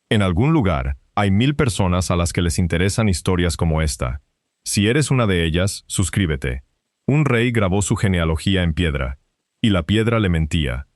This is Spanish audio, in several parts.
En algún lugar, hay 1000 personas a las que les interesan historias como esta. Si eres una de ellas, suscríbete. Un rey grabó su genealogía en piedra, y la piedra le mentía.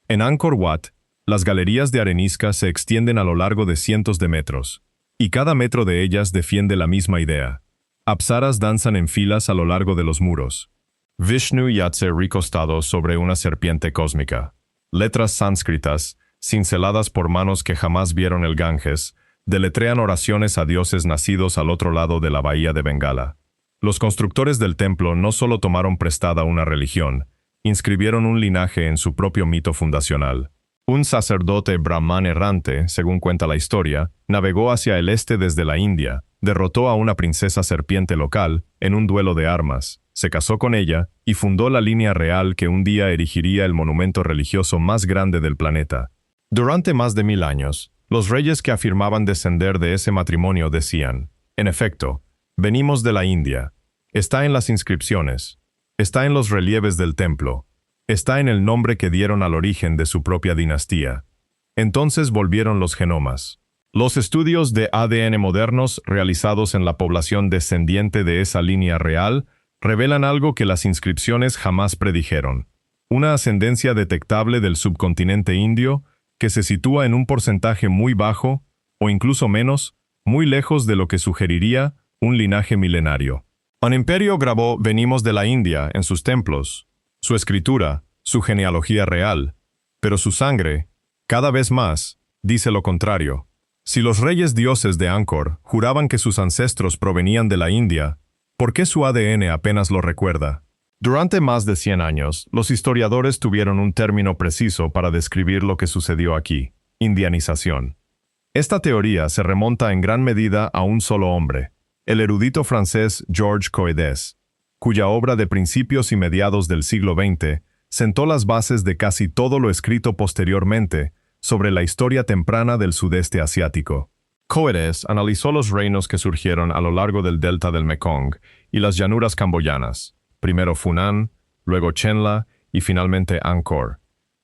En Angkor Wat, las galerías de arenisca se extienden a lo largo de cientos de metros, y cada metro de ellas defiende la misma idea. Apsaras danzan en filas a lo largo de los muros. Vishnu yace recostado sobre una serpiente cósmica. Letras sánscritas, cinceladas por manos que jamás vieron el Ganges, deletrean oraciones a dioses nacidos al otro lado de la bahía de Bengala. Los constructores del templo no solo tomaron prestada una religión, inscribieron un linaje en su propio mito fundacional. Un sacerdote brahman errante, según cuenta la historia, navegó hacia el este desde la India, derrotó a una princesa serpiente local en un duelo de armas, se casó con ella y fundó la línea real que un día erigiría el monumento religioso más grande del planeta. Durante más de 1000 años, los reyes que afirmaban descender de ese matrimonio decían, en efecto, venimos de la India. Está en las inscripciones, está en los relieves del templo, está en el nombre que dieron al origen de su propia dinastía. Entonces volvieron los genomas. Los estudios de ADN modernos realizados en la población descendiente de esa línea real revelan algo que las inscripciones jamás predijeron. Una ascendencia detectable del subcontinente indio que se sitúa en un porcentaje muy bajo, o incluso menos, muy lejos de lo que sugeriría un linaje milenario. Un imperio grabó "Venimos de la India" en sus templos, su escritura, su genealogía real, pero su sangre, cada vez más, dice lo contrario. Si los reyes dioses de Angkor juraban que sus ancestros provenían de la India, ¿por qué su ADN apenas lo recuerda? Durante más de 100 años, los historiadores tuvieron un término preciso para describir lo que sucedió aquí: indianización. Esta teoría se remonta en gran medida a un solo hombre, el erudito francés Georges Coedes, cuya obra de principios y mediados del siglo XX sentó las bases de casi todo lo escrito posteriormente sobre la historia temprana del sudeste asiático. Coedes analizó los reinos que surgieron a lo largo del delta del Mekong y las llanuras camboyanas, primero Funan, luego Chenla y finalmente Angkor,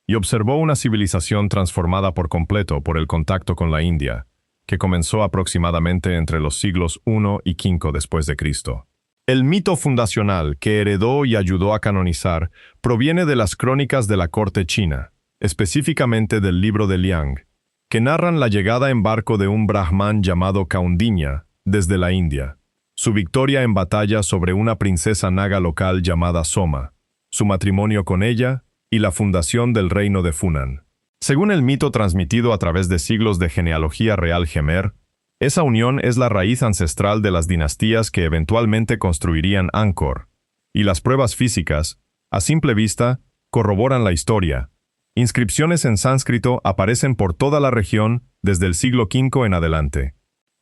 y observó una civilización transformada por completo por el contacto con la India, que comenzó aproximadamente entre los siglos I y V después de Cristo. El mito fundacional que heredó y ayudó a canonizar proviene de las crónicas de la corte china, específicamente del libro de Liang, que narran la llegada en barco de un brahman llamado Kaundinya desde la India, su victoria en batalla sobre una princesa naga local llamada Soma, su matrimonio con ella y la fundación del reino de Funan. Según el mito transmitido a través de siglos de genealogía real Jemer, esa unión es la raíz ancestral de las dinastías que eventualmente construirían Angkor, y las pruebas físicas, a simple vista, corroboran la historia. Inscripciones en sánscrito aparecen por toda la región desde el siglo V en adelante.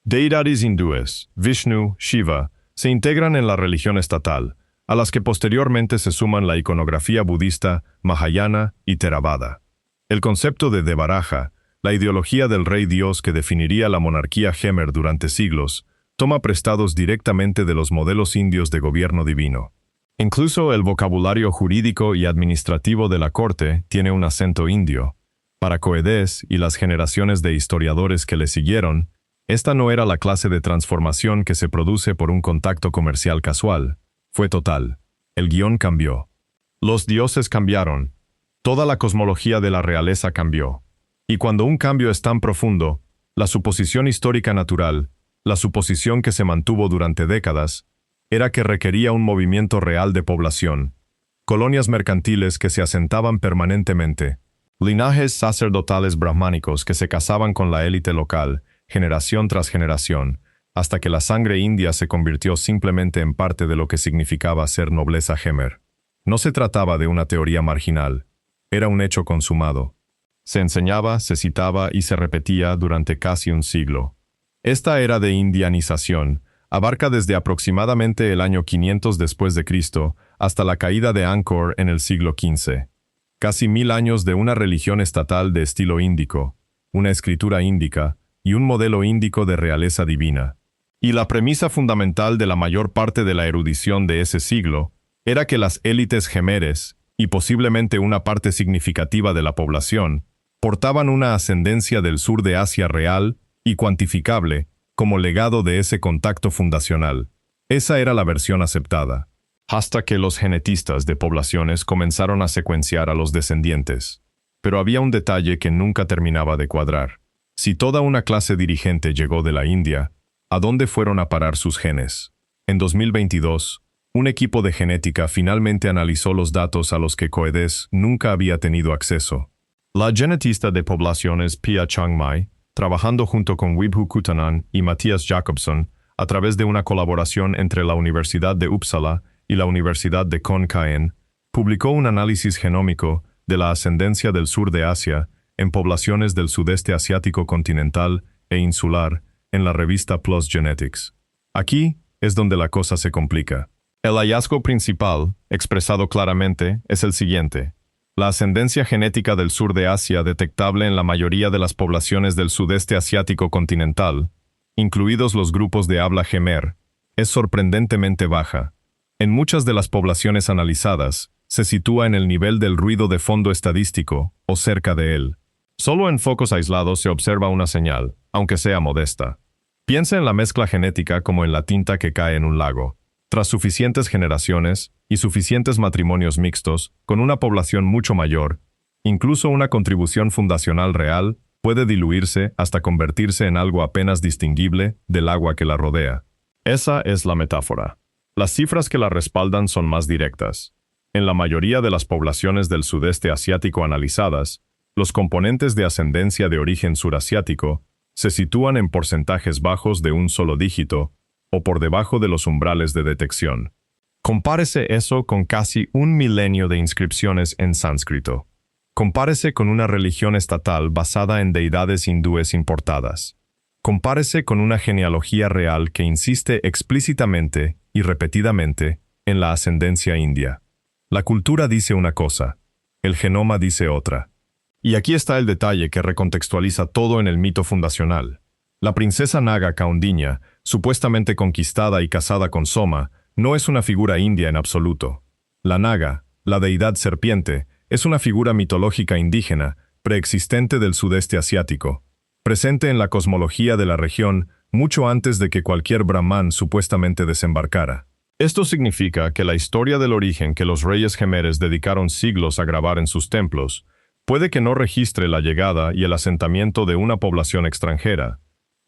Deidades hindúes, Vishnu, Shiva, se integran en la religión estatal, a las que posteriormente se suman la iconografía budista, Mahayana y Theravada. El concepto de Devaraja, la ideología del rey dios que definiría la monarquía Jemer durante siglos, toma prestados directamente de los modelos indios de gobierno divino. Incluso el vocabulario jurídico y administrativo de la corte tiene un acento indio. Para Coedes y las generaciones de historiadores que le siguieron, esta no era la clase de transformación que se produce por un contacto comercial casual. Fue total. El guión cambió. Los dioses cambiaron. Toda la cosmología de la realeza cambió. Y cuando un cambio es tan profundo, la suposición histórica natural, la suposición que se mantuvo durante décadas, era que requería un movimiento real de población, colonias mercantiles que se asentaban permanentemente, linajes sacerdotales brahmánicos que se casaban con la élite local, generación tras generación, hasta que la sangre india se convirtió simplemente en parte de lo que significaba ser nobleza Jemer. No se trataba de una teoría marginal, era un hecho consumado. Se enseñaba, se citaba y se repetía durante casi un siglo. Esta era de indianización abarca desde aproximadamente el año 500 después de Cristo hasta la caída de Angkor en el siglo XV. Casi 1000 años de una religión estatal de estilo índico, una escritura índica y un modelo índico de realeza divina. Y la premisa fundamental de la mayor parte de la erudición de ese siglo era que las élites jemeres, y posiblemente una parte significativa de la población, portaban una ascendencia del sur de Asia real y cuantificable como legado de ese contacto fundacional. Esa era la versión aceptada, hasta que los genetistas de poblaciones comenzaron a secuenciar a los descendientes. Pero había un detalle que nunca terminaba de cuadrar. Si toda una clase dirigente llegó de la India, ¿a dónde fueron a parar sus genes? En 2022, un equipo de genética finalmente analizó los datos a los que Coedes nunca había tenido acceso. La genetista de poblaciones Pia Changmai, trabajando junto con Wibhu Kutanan y Matthias Jacobson, a través de una colaboración entre la Universidad de Uppsala y la Universidad de Khon Kaen, publicó un análisis genómico de la ascendencia del sur de Asia en poblaciones del sudeste asiático continental e insular en la revista PLOS Genetics. Aquí es donde la cosa se complica. El hallazgo principal, expresado claramente, es el siguiente. La ascendencia genética del sur de Asia detectable en la mayoría de las poblaciones del sudeste asiático continental, incluidos los grupos de habla Jemer, es sorprendentemente baja. En muchas de las poblaciones analizadas, se sitúa en el nivel del ruido de fondo estadístico, o cerca de él. Solo en focos aislados se observa una señal, aunque sea modesta. Piensa en la mezcla genética como en la tinta que cae en un lago. Tras suficientes generaciones y suficientes matrimonios mixtos, con una población mucho mayor, incluso una contribución fundacional real puede diluirse hasta convertirse en algo apenas distinguible del agua que la rodea. Esa es la metáfora. Las cifras que la respaldan son más directas. En la mayoría de las poblaciones del sudeste asiático analizadas, los componentes de ascendencia de origen surasiático se sitúan en porcentajes bajos de un solo dígito o por debajo de los umbrales de detección. Compárese eso con casi 1 milenio de inscripciones en sánscrito. Compárese con una religión estatal basada en deidades hindúes importadas. Compárese con una genealogía real que insiste explícitamente y repetidamente en la ascendencia india. La cultura dice una cosa, el genoma dice otra. Y aquí está el detalle que recontextualiza todo en el mito fundacional. La princesa Naga Kaundinya, supuestamente conquistada y casada con Soma, no es una figura india en absoluto. La Naga, la deidad serpiente, es una figura mitológica indígena, preexistente del sudeste asiático, presente en la cosmología de la región mucho antes de que cualquier brahmán supuestamente desembarcara. Esto significa que la historia del origen que los reyes jemeres dedicaron siglos a grabar en sus templos puede que no registre la llegada y el asentamiento de una población extranjera.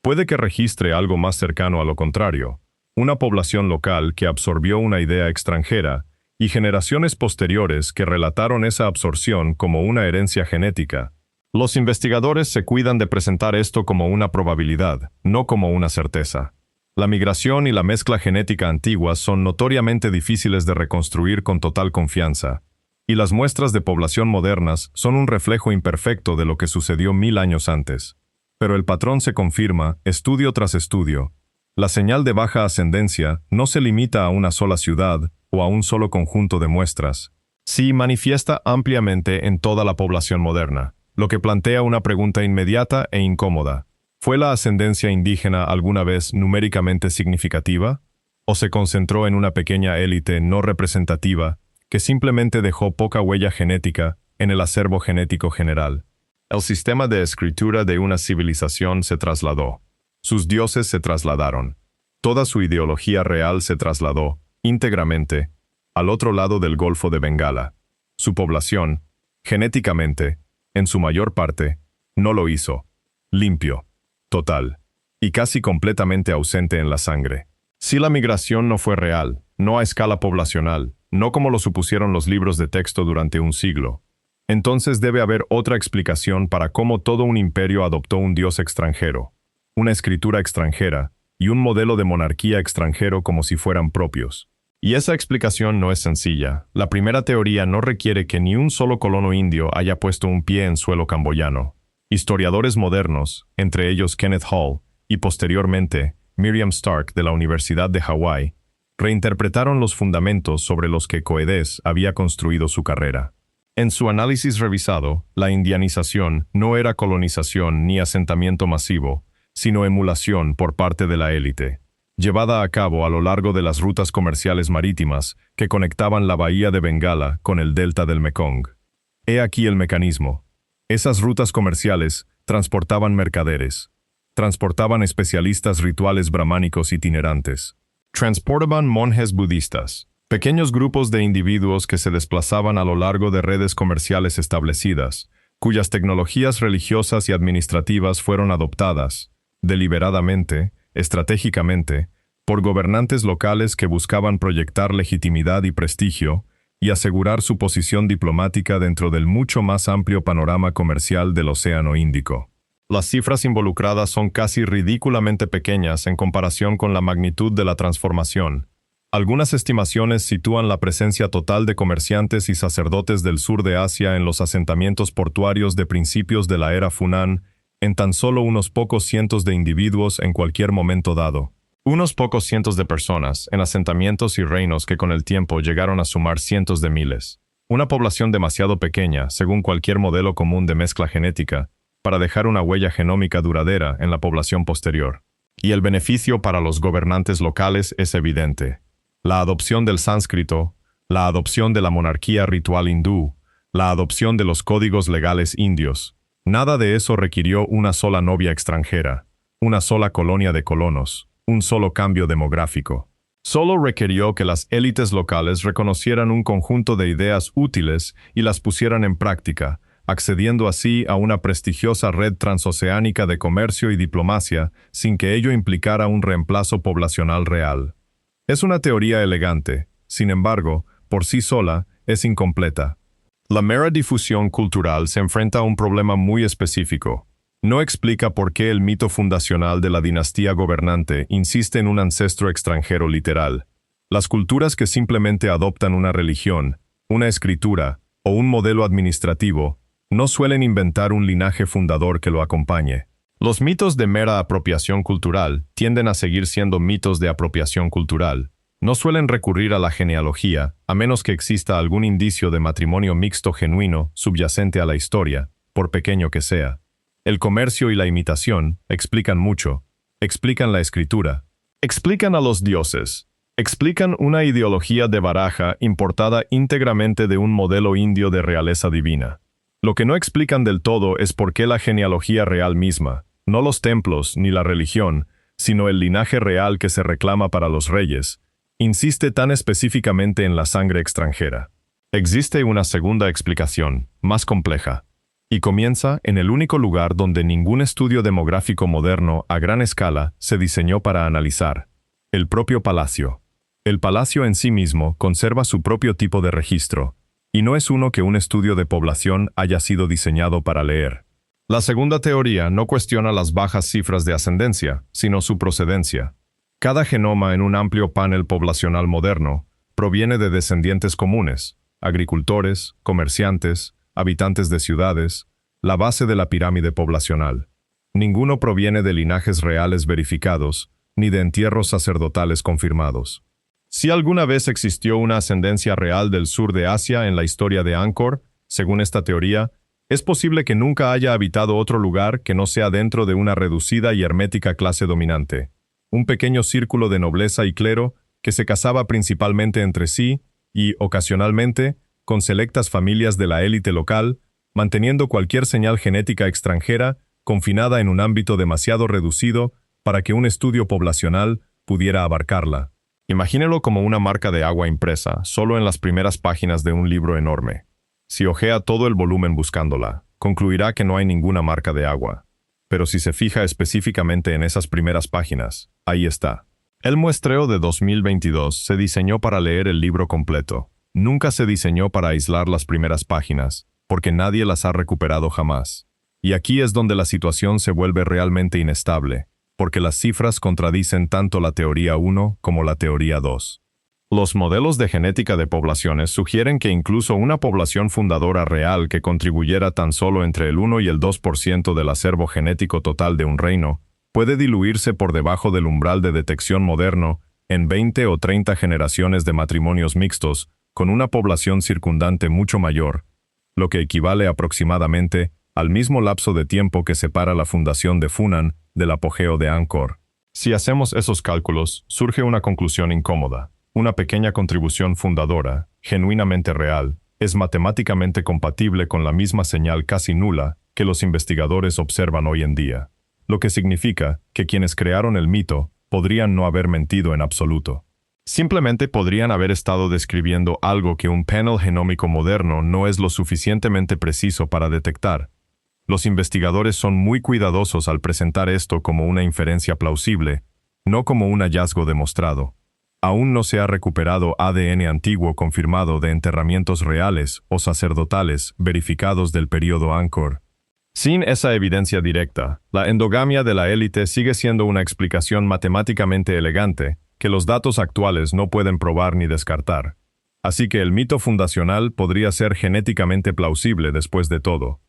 Puede que registre algo más cercano a lo contrario, una población local que absorbió una idea extranjera y generaciones posteriores que relataron esa absorción como una herencia genética. Los investigadores se cuidan de presentar esto como una probabilidad, no como una certeza. La migración y la mezcla genética antiguas son notoriamente difíciles de reconstruir con total confianza, y las muestras de población modernas son un reflejo imperfecto de lo que sucedió 1000 años antes. Pero el patrón se confirma, estudio tras estudio. La señal de baja ascendencia no se limita a una sola ciudad o a un solo conjunto de muestras. Sí manifiesta ampliamente en toda la población moderna, lo que plantea una pregunta inmediata e incómoda. ¿Fue la ascendencia indígena alguna vez numéricamente significativa? ¿O se concentró en una pequeña élite no representativa que simplemente dejó poca huella genética en el acervo genético general? El sistema de escritura de una civilización se trasladó. Sus dioses se trasladaron. Toda su ideología real se trasladó, íntegramente, al otro lado del Golfo de Bengala. Su población, genéticamente, en su mayor parte, no lo hizo. Limpio, total, y casi completamente ausente en la sangre. Si la migración no fue real, no a escala poblacional, no como lo supusieron los libros de texto durante un siglo, entonces debe haber otra explicación para cómo todo un imperio adoptó un dios extranjero, una escritura extranjera y un modelo de monarquía extranjero como si fueran propios. Y esa explicación no es sencilla. La primera teoría no requiere que ni un solo colono indio haya puesto un pie en suelo camboyano. Historiadores modernos, entre ellos Kenneth Hall y posteriormente Miriam Stark de la Universidad de Hawái, reinterpretaron los fundamentos sobre los que Coedes había construido su carrera. En su análisis revisado, la indianización no era colonización ni asentamiento masivo, sino emulación por parte de la élite, llevada a cabo a lo largo de las rutas comerciales marítimas que conectaban la bahía de Bengala con el delta del Mekong. He aquí el mecanismo. Esas rutas comerciales transportaban mercaderes. Transportaban especialistas rituales brahmánicos itinerantes. Transportaban monjes budistas, pequeños grupos de individuos que se desplazaban a lo largo de redes comerciales establecidas, cuyas tecnologías religiosas y administrativas fueron adoptadas, deliberadamente, estratégicamente, por gobernantes locales que buscaban proyectar legitimidad y prestigio y asegurar su posición diplomática dentro del mucho más amplio panorama comercial del Océano Índico. Las cifras involucradas son casi ridículamente pequeñas en comparación con la magnitud de la transformación. Algunas estimaciones sitúan la presencia total de comerciantes y sacerdotes del sur de Asia en los asentamientos portuarios de principios de la era Funan en tan solo unos pocos cientos de individuos en cualquier momento dado. Unos pocos cientos de personas en asentamientos y reinos que con el tiempo llegaron a sumar cientos de miles. Una población demasiado pequeña, según cualquier modelo común de mezcla genética, para dejar una huella genómica duradera en la población posterior. Y el beneficio para los gobernantes locales es evidente. La adopción del sánscrito, la adopción de la monarquía ritual hindú, la adopción de los códigos legales indios. Nada de eso requirió una sola novia extranjera, una sola colonia de colonos, un solo cambio demográfico. Solo requirió que las élites locales reconocieran un conjunto de ideas útiles y las pusieran en práctica, accediendo así a una prestigiosa red transoceánica de comercio y diplomacia sin que ello implicara un reemplazo poblacional real. Es una teoría elegante, sin embargo, por sí sola, es incompleta. La mera difusión cultural se enfrenta a un problema muy específico. No explica por qué el mito fundacional de la dinastía gobernante insiste en un ancestro extranjero literal. Las culturas que simplemente adoptan una religión, una escritura o un modelo administrativo no suelen inventar un linaje fundador que lo acompañe. Los mitos de mera apropiación cultural tienden a seguir siendo mitos de apropiación cultural. No suelen recurrir a la genealogía, a menos que exista algún indicio de matrimonio mixto genuino subyacente a la historia, por pequeño que sea. El comercio y la imitación explican mucho, explican la escritura, explican a los dioses, explican una ideología de baraja importada íntegramente de un modelo indio de realeza divina. Lo que no explican del todo es por qué la genealogía real misma, no los templos ni la religión, sino el linaje real que se reclama para los reyes, insiste tan específicamente en la sangre extranjera. Existe una segunda explicación, más compleja, y comienza en el único lugar donde ningún estudio demográfico moderno a gran escala se diseñó para analizar: el propio palacio. El palacio en sí mismo conserva su propio tipo de registro, y no es uno que un estudio de población haya sido diseñado para leer. La segunda teoría no cuestiona las bajas cifras de ascendencia, sino su procedencia. Cada genoma en un amplio panel poblacional moderno proviene de descendientes comunes, agricultores, comerciantes, habitantes de ciudades, la base de la pirámide poblacional. Ninguno proviene de linajes reales verificados, ni de entierros sacerdotales confirmados. Si alguna vez existió una ascendencia real del sur de Asia en la historia de Angkor, según esta teoría, es posible que nunca haya habitado otro lugar que no sea dentro de una reducida y hermética clase dominante. Un pequeño círculo de nobleza y clero que se casaba principalmente entre sí y, ocasionalmente, con selectas familias de la élite local, manteniendo cualquier señal genética extranjera confinada en un ámbito demasiado reducido para que un estudio poblacional pudiera abarcarla. Imagínelo como una marca de agua impresa, solo en las primeras páginas de un libro enorme. Si hojea todo el volumen buscándola, concluirá que no hay ninguna marca de agua. Pero si se fija específicamente en esas primeras páginas, ahí está. El muestreo de 2022 se diseñó para leer el libro completo. Nunca se diseñó para aislar las primeras páginas, porque nadie las ha recuperado jamás. Y aquí es donde la situación se vuelve realmente inestable, porque las cifras contradicen tanto la teoría 1 como la teoría 2. Los modelos de genética de poblaciones sugieren que incluso una población fundadora real que contribuyera tan solo entre el 1 y el 2% del acervo genético total de un reino puede diluirse por debajo del umbral de detección moderno en 20 o 30 generaciones de matrimonios mixtos con una población circundante mucho mayor, lo que equivale aproximadamente al mismo lapso de tiempo que separa la fundación de Funan del apogeo de Angkor. Si hacemos esos cálculos, surge una conclusión incómoda. Una pequeña contribución fundadora, genuinamente real, es matemáticamente compatible con la misma señal casi nula que los investigadores observan hoy en día. lo que significa que quienes crearon el mito podrían no haber mentido en absoluto. Simplemente podrían haber estado describiendo algo que un panel genómico moderno no es lo suficientemente preciso para detectar. Los investigadores son muy cuidadosos al presentar esto como una inferencia plausible, no como un hallazgo demostrado. Aún no se ha recuperado ADN antiguo confirmado de enterramientos reales o sacerdotales verificados del período Angkor. Sin esa evidencia directa, la endogamia de la élite sigue siendo una explicación matemáticamente elegante que los datos actuales no pueden probar ni descartar. Así que el mito fundacional podría ser genéticamente plausible después de todo.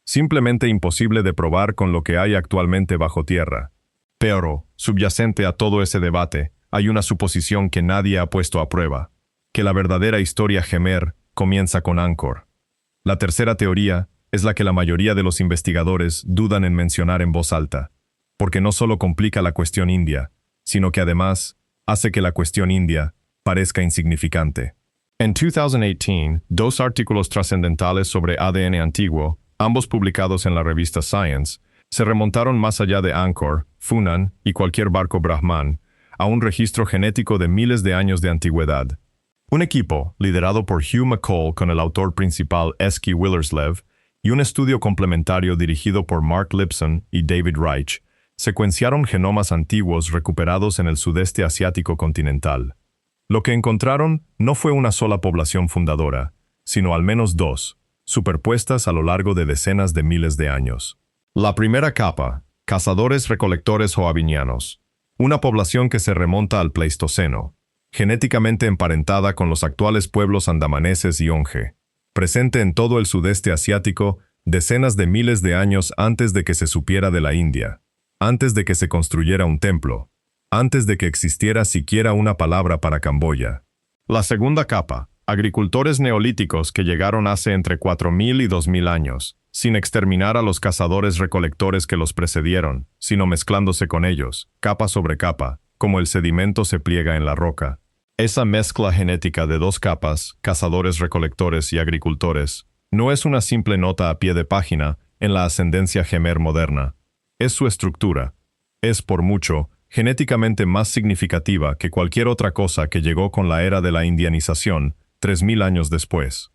Simplemente imposible de probar con lo que hay actualmente bajo tierra. Pero, subyacente a todo ese debate, hay una suposición que nadie ha puesto a prueba, que la verdadera historia Jemer comienza con Angkor. La tercera teoría es la que la mayoría de los investigadores dudan en mencionar en voz alta, porque no solo complica la cuestión india, sino que además hace que la cuestión india parezca insignificante. En 2018, dos artículos trascendentales sobre ADN antiguo, ambos publicados en la revista Science, se remontaron más allá de Angkor, Funan y cualquier barco Brahman, a un registro genético de miles de años de antigüedad. Un equipo, liderado por Hugh McColl con el autor principal Eski Willerslev, y un estudio complementario dirigido por Mark Lipson y David Reich, secuenciaron genomas antiguos recuperados en el sudeste asiático continental. Lo que encontraron no fue una sola población fundadora, sino al menos dos, superpuestas a lo largo de decenas de miles de años. La primera capa, cazadores-recolectores hoabinianos, una población que se remonta al Pleistoceno, genéticamente emparentada con los actuales pueblos andamaneses y onge, presente en todo el sudeste asiático decenas de miles de años antes de que se supiera de la India, antes de que se construyera un templo, antes de que existiera siquiera una palabra para Camboya. La segunda capa, agricultores neolíticos que llegaron hace entre 4.000 y 2.000 años, sin exterminar a los cazadores-recolectores que los precedieron, sino mezclándose con ellos, capa sobre capa, como el sedimento se pliega en la roca. Esa mezcla genética de dos capas, cazadores-recolectores y agricultores, no es una simple nota a pie de página en la ascendencia Jemer moderna. Es su estructura. Es, por mucho, genéticamente más significativa que cualquier otra cosa que llegó con la era de la indianización, 3.000 años después.